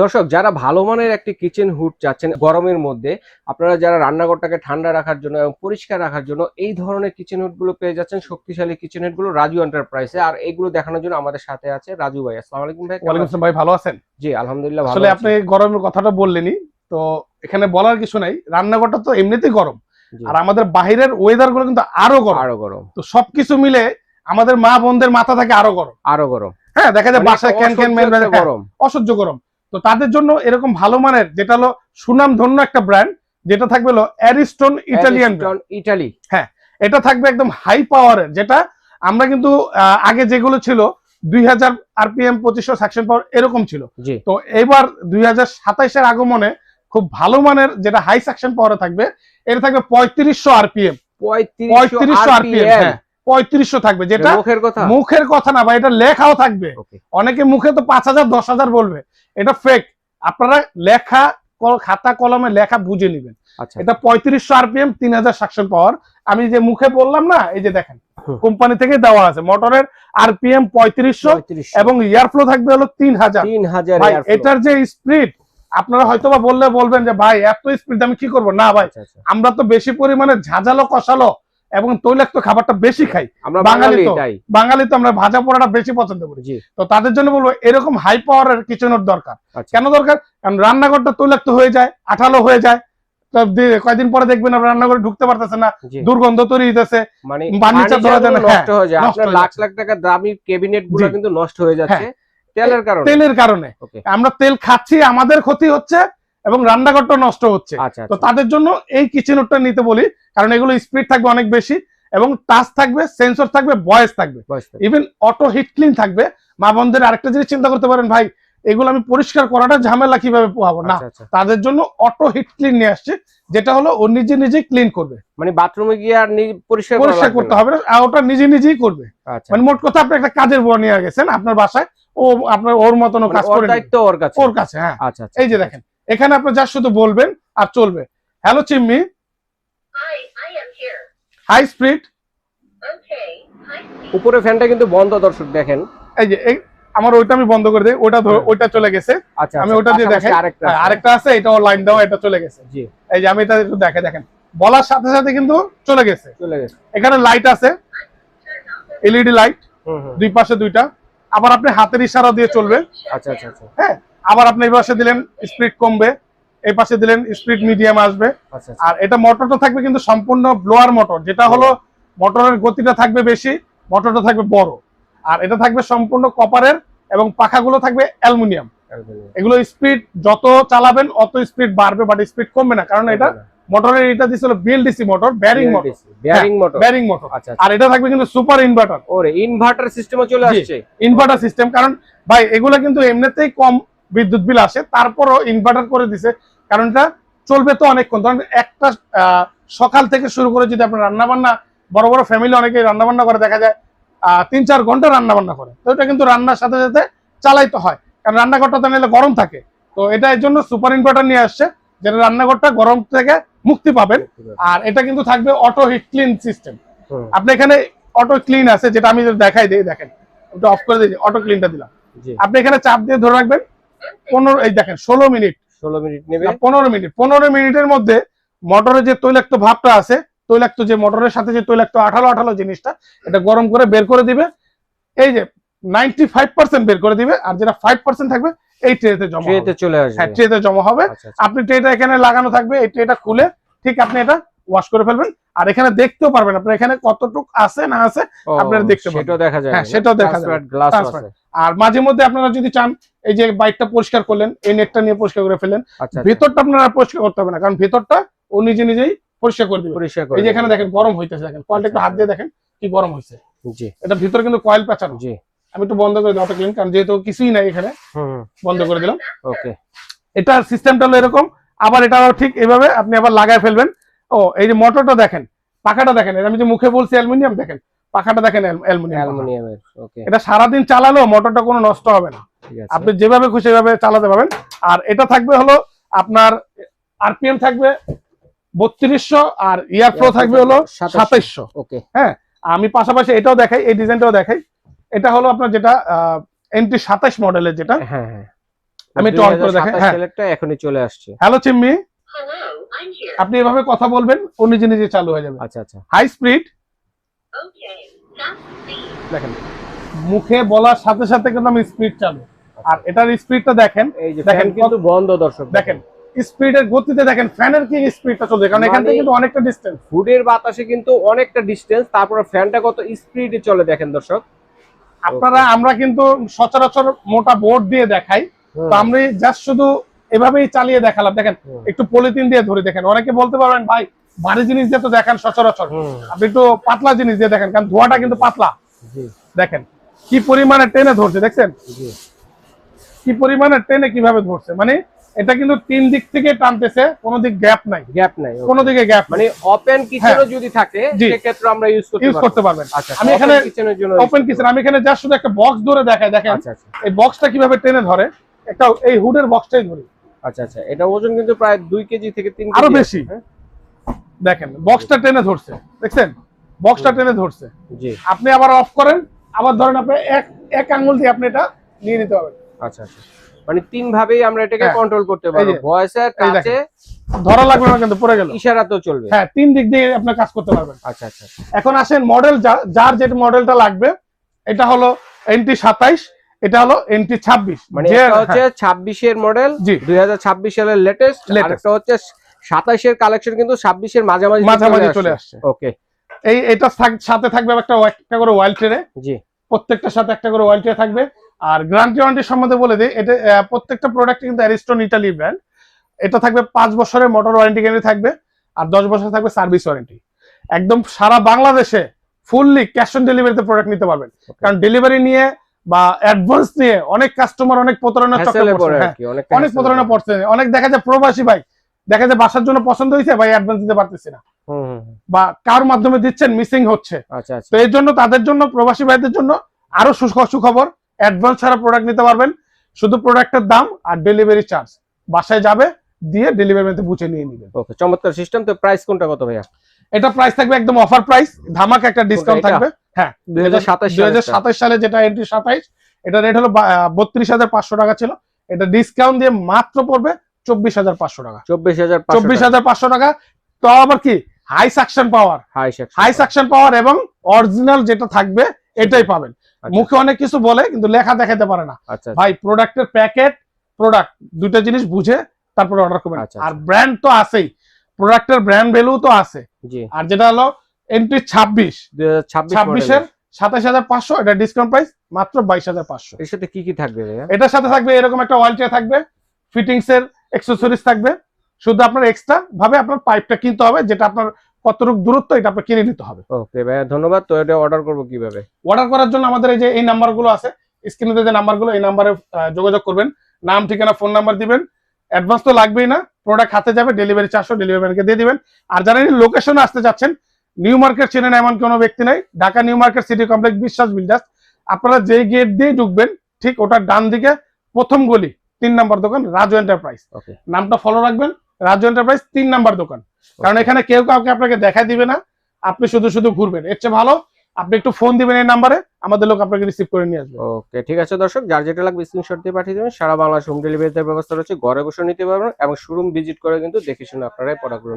দর্শক, যারা ভালো মানের একটি কিচেন হুড চাচ্ছেন গরমের মধ্যে, আপনারা যারা রান্নাঘরটাকে ঠান্ডা রাখার জন্য এবং পরিষ্কার রাখার জন্য এই ধরনের কিচেন হুড গুলো পেয়ে যাচ্ছেন শক্তিশালী কিচেন হুড গুলো রাজু এন্টারপ্রাইজে। আর এগুলো দেখানোর জন্য আমাদের সাথে আছে রাজু ভাই। আসসালামু আলাইকুম ভাই। ওয়ালাইকুম আসসালাম ভাই, ভালো আছেন? জি আলহামদুলিল্লাহ ভালো আসলে আছি। আপনি গরমের কথাটা বললেনই, তো এখানে বলার কিছু নাই। রান্নাঘরটা তো এমনিতেই গরম, আর আমাদের বাহিরের ওয়েদার গুলো কিন্তু আরো গরম। আরো গরম। তো সবকিছু মিলে আমাদের মা বোনদের মাথা থাকে আরো গরম, আরো গরম। হ্যাঁ, দেখা যায় মানে বাসায় ক্যান ক্যান গরম, অসহ্য গরম। তো তাদের জন্য এরকম ভালো মানের, যেটা হলো সুনাম ধন্য একটা ব্র্যান্ড, যেটা থাকবে হলো অ্যারিস্টন ইটালিয়ান ইটালি। হ্যাঁ, এটা থাকবে একদম হাই পাওয়ারের। যেটা আমরা কিন্তু আগে যেগুলো ছিল 2000 আরপিএম 2500 সাকশন পাওয়ার এরকম ছিল। তো এবার 2027 এর আগমনে খুব ভালো মানের যেটা হাই সাকশন পাওয়ারে থাকবে, এটা থাকবে 3500 আরপিএম। 3500 আরপিএম, হ্যাঁ 3500 থাকবে। যেটা মুখের কথা না ভাই, এটা লেখাও থাকবে। অনেকে মুখে তো 5000 10,000 বলবে, এটা ফেক। আপনারা লেখা খাতা কলমে লেখা বুঝে নেবেন। এটা 3500 আরপিএম 3000 সাকশন পাওয়ার। আমি যে মুখে বললাম না, এই যে দেখেন কোম্পানি থেকে দেওয়া আছে। মোটরের আরপিএম 3500 এবং এয়ার ফ্লো থাকবে হলো 3000। ভাই এটার যে স্পিড, আপনারা হয়তোবা বললে বলবেন যে ভাই এত স্পিড আমি কি করব। না ভাই, আমরা তো বেশি পরিমাণে ঝাঁঝালো কষালো এবং তৈলাক্ত খাবারটা বেশি খাই। বাঙালি তো আমরা ভাজা পোড়াটা বেশি পছন্দ করি। তো তাদের জন্য বলবো এরকম হাই পাওয়ারের কিচেনের দরকার। কেন দরকার? কারণ রান্নাঘরটা তৈলাক্ত হয়ে যায়, আঠালো হয়ে যায়। কয়েকদিন পরে দেখবেন আপনার রান্নাঘরে ঢুকতে পারতেছে না, দুর্গন্ধ তৈরি হইতেছে, ফার্নিচার ধরা যায় না, নষ্ট হয়ে যায়। আপনার লাখ লাখ টাকা দামি ক্যাবিনেট গুলো কিন্তু নষ্ট হয়ে যাচ্ছে তেলের কারণে। আমরা তেল খাচ্ছি, আমাদের ক্ষতি হচ্ছে এবং রান্নাঘরটা নষ্ট হচ্ছে। তো তাদের জন্য এই কিচেন হুডটা নিতে বলি, কারণ এগুলো স্পিড থাকবে অনেক বেশি এবং টাচ থাকবে, সেন্সর থাকবে, ভয়েস থাকবে, ইভেন অটো হিট ক্লিন থাকবে। মা বোনদের আরেকটা জিনিস চিন্তা করতে পারেন, ভাই এগুলো আমি পরিষ্কার করাটা ঝামেলা কিভাবে পোহাবো না, তাদের জন্য অটো হিট ক্লিন নিয়ে আসছে, যেটা হলো ও নিজে নিজেই ক্লিন করবে। মানে বাথরুমে গিয়ে আর পরিষ্কার করতে হবে না, ওটা নিজে নিজেই করবে। মানে মোট কথা, আপনি একটা কাজের বুয়া নিয়ে গেছেন আপনার বাসায়, ও আপনার ওর মতন কাজ করে, ওর কাছে। হ্যাঁ, এই যে দেখেন এখানে আপনি যা শুধু বলবেন আর চলবে। হ্যালো চিম্মি, হাই স্পিড। উপরে ফ্যানটা কিন্তু বন্ধ, দর্শক দেখেন। এই যে আমার ওইটা আমি বন্ধ করে দেই, ওইটা চলে গেছে। আমি ওটা দিয়ে দেখাই। আরেকটা আছে, এটাও লাইন দাও, এটা চলে গেছে। এই যে আমি এটা একটু দেখেন, বলার সাথে সাথে কিন্তু চলে গেছে। এখানে লাইট আছে, এলইডি লাইট, দুই পাশে দুইটা। আবার আপনি হাতের ইশারা দিয়ে চলবে। হ্যাঁ, আবার আপনি এই পাশে দিলেন স্পিড কমবে, এই পাশে দিলেন স্পিড মিডিয়াম আসবে। আর এটা মোটরটা থাকবে কিন্তু সম্পূর্ণ ব্লোয়ার মোটর, যেটা হলো মোটরের গতিটা থাকবে বেশি, মোটরটা থাকবে বড়। আর এটা থাকবে সম্পূর্ণ কপারের এবং পাখাগুলো থাকবে অ্যালুমিনিয়াম। এগুলো স্পিড যত চালাবেন অত স্পিড বাড়বে, বাট স্পিড কমবে না, কারণ এটা মোটরের এটা দিছিল বিএলডিসি মোটর, বেয়ারিং মোটর। আর এটা থাকবে কিন্তু সুপার ইনভার্টার। ওরে, ইনভার্টার সিস্টেমও চলে আসছে। ইনভার্টার সিস্টেম, কারণ ভাই এগুলো কিন্তু এমনিতেই কম বিদ্যুৎ বিল আসে, তারপরও ইনভার্টার করে দিছে, কারণ এটা চলবে তো অনেকক্ষণ। ধরেন একটা সকাল থেকে শুরু করে যদি আপনার রান্না বান্না, বড় বড় ফ্যামিলি অনেকে রান্না বান্না করে, দেখা যায় 3-4 ঘন্টা রান্না বান্না করে। তো এটা কিন্তু রান্নার সাথে সাথে চালাইতে হয়, কারণ রান্নাঘরটা তো নিলে গরম থাকে। তো এটা এর জন্য সুপার ইনভার্টার নিয়ে আসছে, যেটা রান্নাঘরটা গরম থেকে মুক্তি পাবেন। আর এটা কিন্তু থাকবে অটো হিট ক্লিন সিস্টেম। আপনি এখানে অটো ক্লিন আছে, যেটা আমি দেখাই দিই, দেখেন ওটা অফ করে দিই, অটো ক্লিনটা দিলাম। আপনি এখানে চাপ দিয়ে ধরে রাখবেন 15, এই দেখেন 16 মিনিট নেবে, 15 মিনিটের মধ্যে মোটরের যে তৈলাক্ত ভাবটা আছে, তৈলাক্ত যে মোটরের সাথে যে তৈলাক্ত আঠালো আঠালো জিনিসটা, এটা গরম করে বের করে দিবে। এই যে 95% বের করে দিবে, আর যেটা 5% থাকবে এই ট্রেতে জমা হবে, চলে আসবে। হ্যাঁ, ট্রেতে জমা হবে। আপনি ট্রেটা এখানে লাগানো থাকবে, এই ট্রেটা খুলে ঠিক আপনি এটা ওয়াশ করে ফেলবেন। আর এখানে দেখতেও পারবেন আপনার এখানে কতটুকু আছে না আছে, আপনারা দেখতে পারবেন, সেটাও দেখা যায়। হ্যাঁ, সেটাও দেখা যায়। আর মাঝে মধ্যে আপনারা যদি চান, এই যে বাইকটা পরিষ্কার করলেন, এই নেটটা নিয়ে পরিষ্কার করে ফেলেন, ভিতরটা আপনারা পরিষ্কার করতে হবে না, কারণ ভিতরটা ও নিজে নিজেই পরিষ্কার করে দিবে। এই যে এখানে দেখেন গরম হইতেছে, দেখেন কয়েলটা একটু হাত দিয়ে দেখেন কি গরম হয়েছে। এটা ভিতরে কিন্তু কয়েল পেঁচানো। আমি একটু বন্ধ করে দিই অটো ক্লিন, কারণ যেহেতু কিছুই নাই এখানে, বন্ধ করে দিলাম। ওকে, এটার সিস্টেমটা হলো এরকম। আবার এটাও ঠিক এভাবে আপনি আবার লাগায় ফেলবেন। ও, এই যে মোটরটা দেখেন, পাখাটা দেখেন, আমি যে মুখে বলছি অ্যালুমিনিয়াম, দেখেন পাখাটা দেখেন অ্যালুমিনিয়ামের। এটা সারাদিন চালালেও মোটরটা কোনো নষ্ট হবে না, আপনি যেভাবে খুশি সেভাবে চালাতে পারবেন। আর এটা থাকবে হলো আপনার আরপিএম থাকবে 3200, আর ইয়ার ফ্লো থাকবে হলো 2700। ওকে, হ্যাঁ, আমি পাশাপাশি এটাও দেখাই, এই ডিজাইনটাও দেখাই। এটা হলো আপনার যেটা এনটি 27 মডেলের, যেটা আমি একটু অন করে দেখেন। হ্যাঁ, সেলেক্টটা এখনই চলে আসছে। হ্যালো চিম্মি, আপনি এভাবে কথা বলবেন, ও নিজে নিজে চালু হয়ে যাবে। আচ্ছা আচ্ছা, হাই স্পিড। দেখেন মুখে বলার সাথে সাথে কিন্তু আমি স্পিড চালু, আর এটার স্পিডটা দেখেন। এই যে ফ্যান কিন্তু বন্ধ দর্শক দেখেন স্পিডের গতিতে দেখেন ফ্যানের কি স্পিডটা চলছে, কারণ এখান থেকে কিন্তু অনেকটা ডিসটেন্স। হুডের বাতাসে কিন্তু অনেকটা ডিসটেন্স, তারপরে ফ্যানটা কত স্পিডে চলে দেখেন দর্শক। আপনারা আমরা কিন্তু সচরাচর মোটা বোর্ড দিয়ে দেখাই, তো আমরা জাস্ট শুধু এভাবেই চালিয়ে দেখালাম। দেখেন একটু পলিথিন দিয়ে ধরে দেখেন। অনেকে বলতে পারবেন ভাই ভারী জিনিস দিয়ে তো দেখান সচরাচর, আপনি একটু পাতলা জিনিস দিয়ে দেখেন, কারণ ধোঁয়াটা কিন্তু পাতলা। দেখেন কি পরিমাণে টেনে ধরছে, দেখছেন কি পরিমাণে টেনে কিভাবে ধরছে, মানে এটা কিন্তু তিন দিক থেকে টানতেছে, কোনো দিক গ্যাপ নাই, কোনো দিকে গ্যাপ মানে ওপেন কিচেনও যদি থাকে সেই ক্ষেত্রে আমরা ইউজ করতে পারবেন। আচ্ছা, আমি এখানে কিচেনের জন্য ওপেন কিচেন, আমি এখানে জাস্ট শুধু একটা বক্স ধরে দেখাই। দেখেন আচ্ছা আচ্ছা, এই বক্সটা কিভাবে টেনে ধরে, একটা এই হুডের বক্সটাই ধরি। আচ্ছা আচ্ছা, এটা ওজন কিন্তু প্রায় 2 কেজি থেকে 3 কেজি আরো বেশি। দেখেন বক্সটা টেনে ধরছে, দেখছেন বক্সটা টেনে ধরছে। জি, আপনি আবার অফ করেন, আবার ধরেন আপনি এক আঙ্গুল দিয়ে আপনি এটা নিয়ে নিতে পারবেন। আচ্ছা আচ্ছা, মানে তিন ভাবেই আমরা এটাকে কন্ট্রোল করতে পারবো। ভয়েসে, টাচে, ধরা লাগবে না কিন্তু পড়ে গেল, ইশারাতেও চলবে। হ্যাঁ, তিন দিক দিয়ে আপনি কাজ করতে পারবেন। আচ্ছা আচ্ছা, এখন আসেন মডেল, যার যে মডেলটা লাগবে। এটা হলো NT 27, এটা হলো NT 26, মানে এটা হচ্ছে 26 এর মডেল, 2026 সালের লেটেস্ট, আর একটা হচ্ছে 27 এর কালেকশন, কিন্তু 26 এর মাঝামাঝি চলে আসছে। ওকে, এইটা সাথে থাকবে একটা করে ওয়াইল্ড ট্রে। জি, প্রত্যেকটার সাথে একটা করে ওয়াইল্ড ট্রে থাকবে। আর গ্যারান্টি ওয়ারেন্টি সম্বন্ধে বলে দিই, এটা প্রত্যেকটা প্রোডাক্ট কিন্তু অ্যারিস্টন ইতালি ব্র্যান্ড। এটা থাকবে 5 বছরের মোটর ওয়ারেন্টি গ্যারান্টি থাকবে, আর 10 বছর থাকবে সার্ভিস ওয়ারেন্টি। একদম সারা বাংলাদেশে ফুললি ক্যাশ অন ডেলিভারিতে প্রোডাক্ট নিতে পারবেন, কারণ ডেলিভারি নিয়ে বা অ্যাডভান্স নিয়ে অনেক কাস্টমার অনেক প্রতারণার চক্করে পড়ছে। অনেক প্রতারণা পড়ছে, অনেক দেখা যায় প্রবাসী ভাই দেখা যায় বাসার জন্য পছন্দ হয়েছে ভাই, অ্যাডভান্স দিতে পারতেছি না, বা কার মাধ্যমে দিচ্ছেন মিসিং হচ্ছে। তো এই জন্য তাদের জন্য, প্রবাসী ভাইদের জন্য আরো সুখবর, অ্যাডভান্স ছাড়া প্রোডাক্ট নিতে পারবেন। শুধু প্রোডাক্টের দাম আর ডেলিভারি চার্জ, বাসায় যাবে দিয়ে ডেলিভারিতে বুঝে নিয়ে নেবেন। ওকে, চমৎকার সিস্টেম। তো প্রাইস কোনটা কত ভাইয়া? এটা প্রাইস থাকবে একদম অফার প্রাইস, ধামাকা একটা ডিসকাউন্ট থাকবে। হ্যাঁ, 2027 সালে যেটা NT 27, এটা রেট হলো 32,500 টাকা ছিল, এটা ডিসকাউন্ট দিয়ে মাত্র পড়বে 24,500 টাকা। 24,500 টাকা। তো আবার কি হাই সাকশন পাওয়ার এবং অরিজিনাল যেটা থাকবে এটাই পাবেন। মুখে অনেক কিছু বলে কিন্তু লেখা দেখাতে পারে না ভাই। প্রোডাক্টের প্যাকেট, প্রোডাক্ট দুটো জিনিস বুঝে তারপর অর্ডার করবেন। আর ব্র্যান্ড তো আছেই, প্রোডাক্টের ব্র্যান্ড ভ্যালু তো আছে। আর যেটা হলো NT 26, 2026 27,500, এটা ডিসকাউন্ট প্রাইস মাত্র 22,500। এর সাথে কি কি থাকবে ভাইয়া? এটার সাথে থাকবে এরকম একটা ওয়াল ট্রে থাকবে, ফিটিংস এর অ্যাকসেসরিজ থাকবে। শুধু আপনার এক্সট্রা ভাবে আপনার পাইপটা কিনতে হবে, যেটা আপনার কতটুকু দূরত্ব এটা আপনার কিনে নিতে হবে। ওকে ভাইয়া, ধন্যবাদ। তো এটা অর্ডার করব কিভাবে? অর্ডার করার জন্য আমাদের এই যে এই নাম্বারগুলো আছে স্ক্রিনে, যে নাম্বারগুলো, এই নাম্বারে যোগাযোগ করবেন। নাম, ঠিকানা, ফোন নাম্বার দিবেন। অ্যাডভান্স তো লাগবেই না, প্রোডাক্ট হাতে যাবে, ডেলিভারি চার্জও ডেলিভারি ম্যানকে দিয়ে দিবেন। আর যারা এই লোকেশনে আসতে যাচ্ছেন, নিউ মার্কেট চেনেন এমন কোনো ব্যক্তি নাই, Dhaka new market city complex বিশ্বাস বিল্ডার্স। আপনারা যেই গেট দিয়ে ঢুকবেন ঠিক ওটার ডান দিকে প্রথম গলি 3 নাম্বার দোকান, রাজু এন্টারপ্রাইজ। নামটা ফলো রাখবেন, রাজু এন্টারপ্রাইজ 3 নাম্বার দোকান। কারণ এখানে কেউ কাউকে আপনাকে দেখাই দিবে না, আপনি শুধু ঘুরবেন। এর চেয়ে ভালো আপনি একটু ফোন দিবেন এই নাম্বারে, আমাদের লোক আপনাকে রিসিভ করে নিয়ে আসবে। ওকে, ঠিক আছে দর্শক, যার যেটা লাগবে স্ক্রিনশট দিয়ে পাঠিয়ে দেবেন। সারা বাংলাদেশ হোম ডেলিভারির ব্যবস্থা রয়েছে, ঘরে বসে নিতে পারবেন এবং শোরুম ভিজিট করে কিন্তু দেখে শুনে আপনারাই প্রোডাক্টগুলো